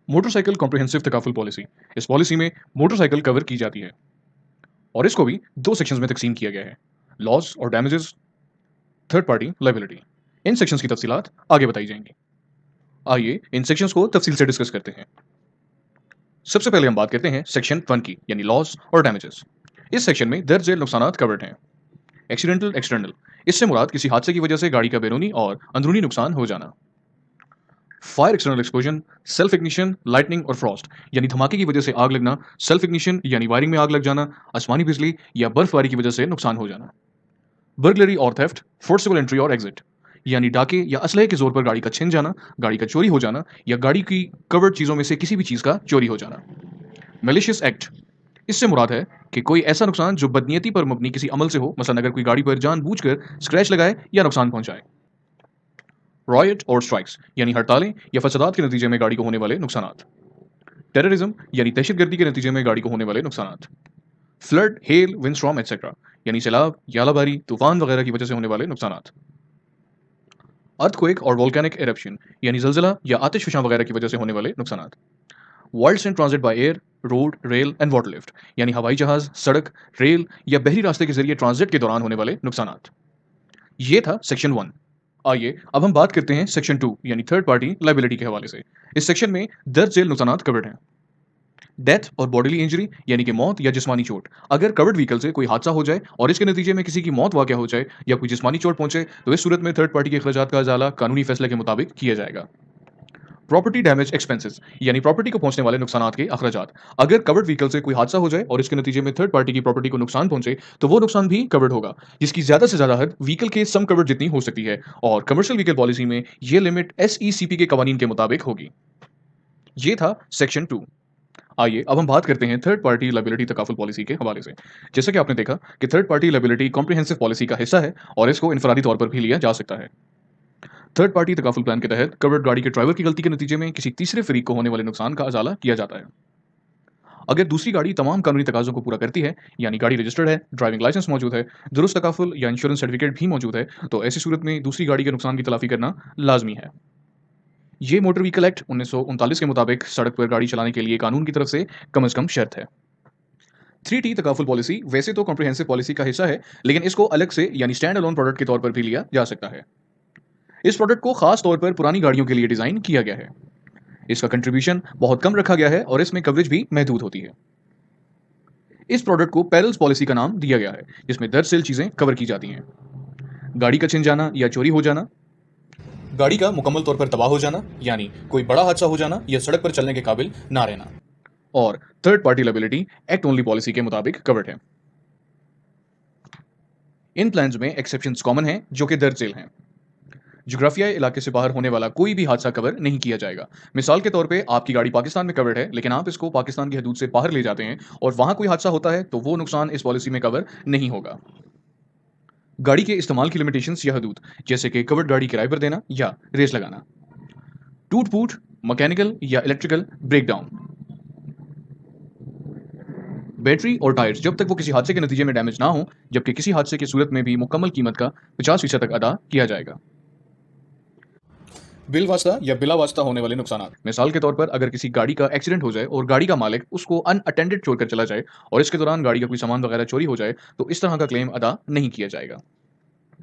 Motorcycle comprehensive takaful policy. इस policy में motorcycle cover की जाती है और इसको भी दो सेक्शंस में तकसीम किया गया है, लॉस और डैमेजेस, थर्ड पार्टी लाइबिलिटी। इन सेक्शंस की तफसीलात आगे बताई जाएंगी। आइए इन सेक्शंस को तफसील से डिस्कस करते हैं। सबसे पहले हम बात करते हैं सेक्शन 1 की, यानी लॉस और डैमेजेस। इस सेक्शन में दर्ज झेल नुकसानात कवर्ड हैं। एक्सीडेंटल एक्सटर्नल, इससे मुराद किसी हादसे की वजह से गाड़ी का बैरूनी और अंदरूनी नुकसान हो जाना। Fire external explosion, self ignition, lightning और फ्रॉस्ट, यानी धमाके की वजह से आग लगना, सेल्फ इग्निशन यानी वायरिंग में आग लग जाना, आसमानी बिजली या बर्फबारी की वजह से नुकसान हो जाना। बर्गलरी और थेफ्ट, फोर्सिबल एंट्री और एग्जिट, यानी डाके या असलहे के जोर पर गाड़ी का छिन जाना, गाड़ी का चोरी हो जाना या गाड़ी की कवर्ड चीजों में से किसी भी चीज का चोरी हो जाना। मेलिशियस एक्ट, इससे मुराद है कि कोई ऐसा नुकसान जो बदनीयती पर मबनी किसी अमल से हो, मसलन अगर कोई गाड़ी पर जानबूझकर स्क्रैच लगाए या नुकसान पहुंचाए। रॉयट और स्ट्राइक्स, यानी हड़तालें या फसादात के नतीजे में गाड़ी को होने वाले नुकसान। टेररिज्म, यानी दहशतगर्दी के नतीजे में गाड़ी को होने वाले नुकसान। फ्लड, हेल, विंडस्टॉर्म एक्सेट्रा, यानी सैलाब, यालाबारी, तूफान वगैरह की वजह से होने वाले नुकसान। अर्थक्वेक और वोल्केनिक एरप्शन, यानी जलजिला या आतिशफशां वगैरह की वजह से होने वाले नुकसान। Worlds in transit by air, road, rail and water lift, यानी हवाई जहाज, सड़क, रेल या बहरी रास्ते के जरिए ट्रांजिट के दौरान होने वाले नुकसान। ये था सेक्शन 1। आइए अब हम बात करते हैं सेक्शन 2, यानी थर्ड पार्टी लाइबिलिटी के हवाले से। इस सेक्शन में दर्ज झेल नुकसान कवर्ड हैं। डेथ और बॉडीली इंजरी, यानी कि मौत या जिस्मानी चोट, अगर कवर्ड व्हीकल से कोई हादसा हो जाए और इसके नतीजे में किसी की मौत वाक़या हो जाए या कोई जिस्मानी चोट पहुंचे, तो इस सूरत में थर्ड पार्टी के अखराजात का अजाला कानूनी फैसले के मुताबिक किया जाएगा। प्रॉपर्टी डैमेज एक्सपेंसेस, यानी प्रॉपर्टी को पहुंचने वाले नुकसानात के अखराजात, अगर कवर्ड व्हीकल से कोई हादसा हो जाए और इसके नतीजे में थर्ड पार्टी की प्रॉपर्टी को नुकसान पहुंचे, तो वो नुकसान भी कवर्ड होगा, जिसकी ज्यादा से ज्यादा हद व्हीकल के सम कवर्ड जितनी हो सकती है, और कमर्शियल व्हीकल पॉलिसी में ये लिमिट एसईसीपी के कवानीन के मुताबिक होगी। ये था सेक्शन 2। आइए अब हम बात करते हैं third party liability takaful policy के हवाले से। जैसे कि आपने देखा कि third party liability comprehensive policy का हिस्सा है और इसको इनफरादी तौर पर भी लिया जा सकता है। थर्ड पार्टी तकाफुल प्लान के तहत कवर्ड गाड़ी के ड्राइवर की गलती के नतीजे में किसी तीसरे फरीक को होने वाले नुकसान का अजाला किया जाता है। अगर दूसरी गाड़ी तमाम कानूनी तकाजों को पूरा करती है, यानी गाड़ी रजिस्टर्ड है, ड्राइविंग लाइसेंस मौजूद है, दुरुस्त तकाफुल या इंश्योरेंस सर्टिफिकेट भी मौजूद है, तो ऐसी सूरत में दूसरी गाड़ी के नुकसान की तलाफी करना लाजमी है। ये मोटर व्हीकल एक्ट 1939 के मुताबिक सड़क पर गाड़ी चलाने के लिए कानून की तरफ से कम अज कम शर्त है। 3T तकाफुल पॉलिसी वैसे तो कॉम्प्रिहेंसिव पॉलिसी का हिस्सा है, लेकिन इसको अलग से यानी स्टैंड अलोन प्रोडक्ट के तौर पर भी लिया जा सकता है। इस प्रोडक्ट को खास तौर पर पुरानी गाड़ियों के लिए डिजाइन किया गया है। इसका कंट्रीब्यूशन बहुत कम रखा गया है और इसमें कवरेज भी महदूद होती है। इस प्रोडक्ट को पैरल्स पॉलिसी का नाम दिया गया है, जिसमें दरअसल चीजें कवर की जाती हैं। गाड़ी का छिन जाना या चोरी हो जाना, गाड़ी का मुकम्मल तौर पर तबाह हो जाना, यानी कोई बड़ा हादसा हो जाना या सड़क पर चलने के काबिल ना रहना, और third party liability act only policy के मुताबिक कवर्ड है। इन प्लान्स में एक्सेप्शंस कॉमन हैं जो कि दर्ज झेल हैं। जोग्राफियाई इलाके से बाहर होने वाला कोई भी हादसा कवर नहीं किया जाएगा। मिसाल के तौर पे आपकी गाड़ी पाकिस्तान में कवर्ड है, लेकिन आप इसको पाकिस्तान की हदूद से बाहर ले जाते हैं और वहां कोई हादसा होता है, तो वो नुकसान इस पॉलिसी में कवर नहीं होगा। गाड़ी के इस्तेमाल की लिमिटेशंस या हदूद, जैसे कि कवर्ड गाड़ी किराए पर देना या रेस लगाना, टूट फूट, मैकेनिकल या इलेक्ट्रिकल ब्रेकडाउन, बैटरी और टायर्स जब तक वो किसी हादसे के नतीजे में डैमेज ना हो, जबकि किसी हादसे की सूरत में भी मुकम्मल कीमत का 50% तक अदा किया जाएगा। बिल वास्ता या बिला वास्ता होने वाले नुकसान, मिसाल के तौर पर अगर किसी गाड़ी का एक्सीडेंट हो जाए और गाड़ी का मालिक उसको अनअटेंडेड छोड़कर चला जाए और इसके दौरान गाड़ी का कोई सामान वगैरह चोरी हो जाए, तो इस तरह का क्लेम अदा नहीं किया जाएगा।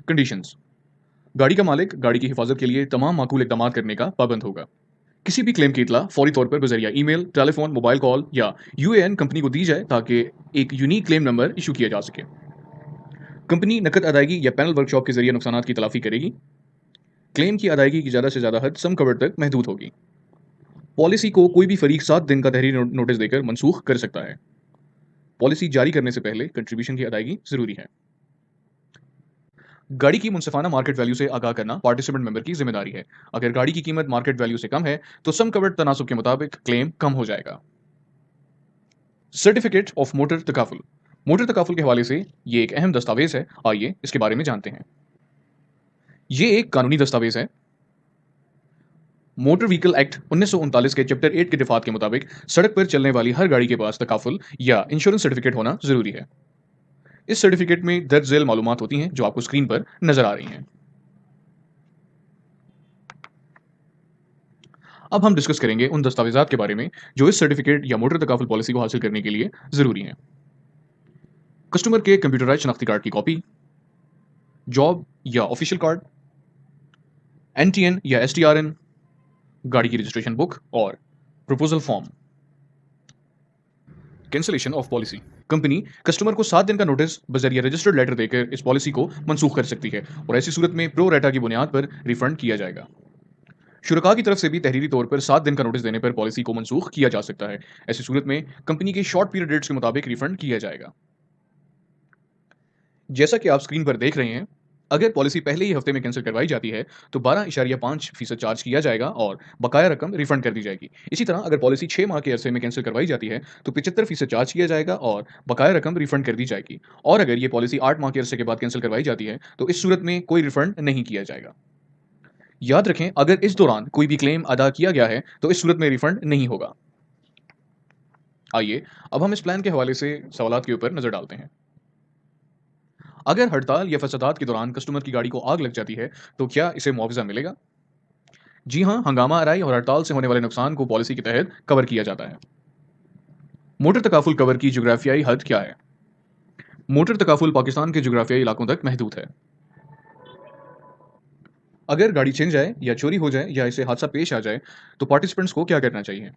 कंडीशंस, गाड़ी का मालिक गाड़ी की हिफाजत के लिए तमाम माकूल इकदाम करने का पाबंद होगा। किसी भी क्लेम की इतला फौरी तौर पर बजरिया ईमेल, टेलीफोन, मोबाइल कॉल या यूएएन कंपनी को दी जाए ताकि एक यूनिक क्लेम नंबर इशू किया जा सके। कंपनी नकद अदायगी या पैनल वर्कशॉप के जरिए नुकसान की तलाफी करेगी। क्लेम की अदायगी की ज़्यादा से ज़्यादा हद सम कवर तक महदूद होगी। पॉलिसी को कोई भी फरीक 7 दिन का तहरीर नोटिस देकर मनसूख कर सकता है। पॉलिसी जारी करने से पहले कंट्रीब्यूशन की अदायगी जरूरी है। गाड़ी की मुनसिफाना मार्केट वैल्यू से आगाह करना पार्टिसिपेंट मेंबर की जिम्मेदारी है। अगर गाड़ी की कीमत मार्केट वैल्यू से कम है, तो सम कवर्ड तनासुब के मुताबिक क्लेम कम हो जाएगा। सर्टिफिकेट ऑफ मोटर तकाफुल, मोटर तकाफुल के हवाले से ये एक अहम दस्तावेज है। आइए इसके बारे में जानते हैं। ये एक कानूनी दस्तावेज है। मोटर व्हीकल एक्ट 1939 के चैप्टर 8 के दिफात के मुताबिक सड़क पर चलने वाली हर गाड़ी के पास तकाफुल या इंश्योरेंस सर्टिफिकेट होना जरूरी है। इस सर्टिफिकेट में दर्ज झेल मालूमात होती हैं जो आपको स्क्रीन पर नजर आ रही हैं। अब हम डिस्कस करेंगे उन दस्तावेजात के बारे में जो इस सर्टिफिकेट या मोटर तकाफुल पॉलिसी को हासिल करने के लिए ज़रूरी हैं। कस्टमर के कंप्यूटराइज शनाख्ती कार्ड की कॉपी, जॉब या ऑफिशियल कार्ड, एनटीएन या एसटीआरएन, गाड़ी की रजिस्ट्रेशन बुक और proposal form. Cancellation of policy. Company customer को 7 दिन का नोटिस बजरिया रजिस्टर्ड लेटर देकर इस पॉलिसी को मनसूख कर सकती है और ऐसी सूरत में प्रो रेटा की बुनियाद पर रिफंड किया जाएगा। शुरका की तरफ से भी तहरीरी तौर पर 7 दिन का नोटिस देने पर पॉलिसी को मनसूख किया जा सकता है। ऐसी सूरत में कंपनी के शॉर्ट पीरियड रेट्स के मुताबिक रिफंड किया जाएगा। जैसा कि आप स्क्रीन पर देख रहे हैं, अगर पॉलिसी पहले ही हफ्ते में कैंसिल करवाई जाती है तो 12.5% चार्ज किया जाएगा और बकाया रकम रिफंड कर दी जाएगी। इसी तरह अगर पॉलिसी 6 माह के अरसे में कैंसिल करवाई जाती है तो 75% चार्ज किया जाएगा और बकाया रकम रिफंड कर दी जाएगी। और अगर ये पॉलिसी 8 माह के अरसे के बाद कैंसिल करवाई जाती है तो इस सूरत में कोई रिफंड नहीं किया जाएगा। याद रखें, अगर इस दौरान कोई भी क्लेम अदा किया गया है तो इस सूरत में रिफंड नहीं होगा। आइए अब हम इस प्लान के हवाले से सवालात के ऊपर नजर डालते हैं। अगर हड़ताल या फसादात के दौरान कस्टमर की गाड़ी को आग लग जाती है तो क्या इसे मुआवजा मिलेगा? जी हाँ, हंगामा आराई और हड़ताल से होने वाले नुकसान को पॉलिसी के तहत कवर किया जाता है। मोटर तकाफुल कवर की जोग्राफियाई हद क्या है? मोटर तकाफुल पाकिस्तान के जोग्राफियाई इलाकों तक महदूद है। अगर गाड़ी छिन जाए या चोरी हो जाए या इसे हादसा पेश आ जाए तो पार्टिसिपेंट्स को क्या करना चाहिए?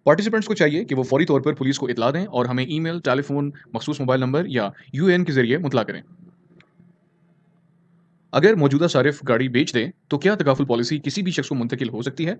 पार्टिसिपेंट्स को चाहिए कि वो फौरी तौर पर पुलिस को इतला दें और हमें ईमेल, टेलीफोन, मखसूस मोबाइल नंबर या यूएएन के जरिए मुतला करें। अगर मौजूदा सारिफ गाड़ी बेच दे तो क्या तकाफुल पॉलिसी किसी भी शख्स को मुंतकिल हो सकती है?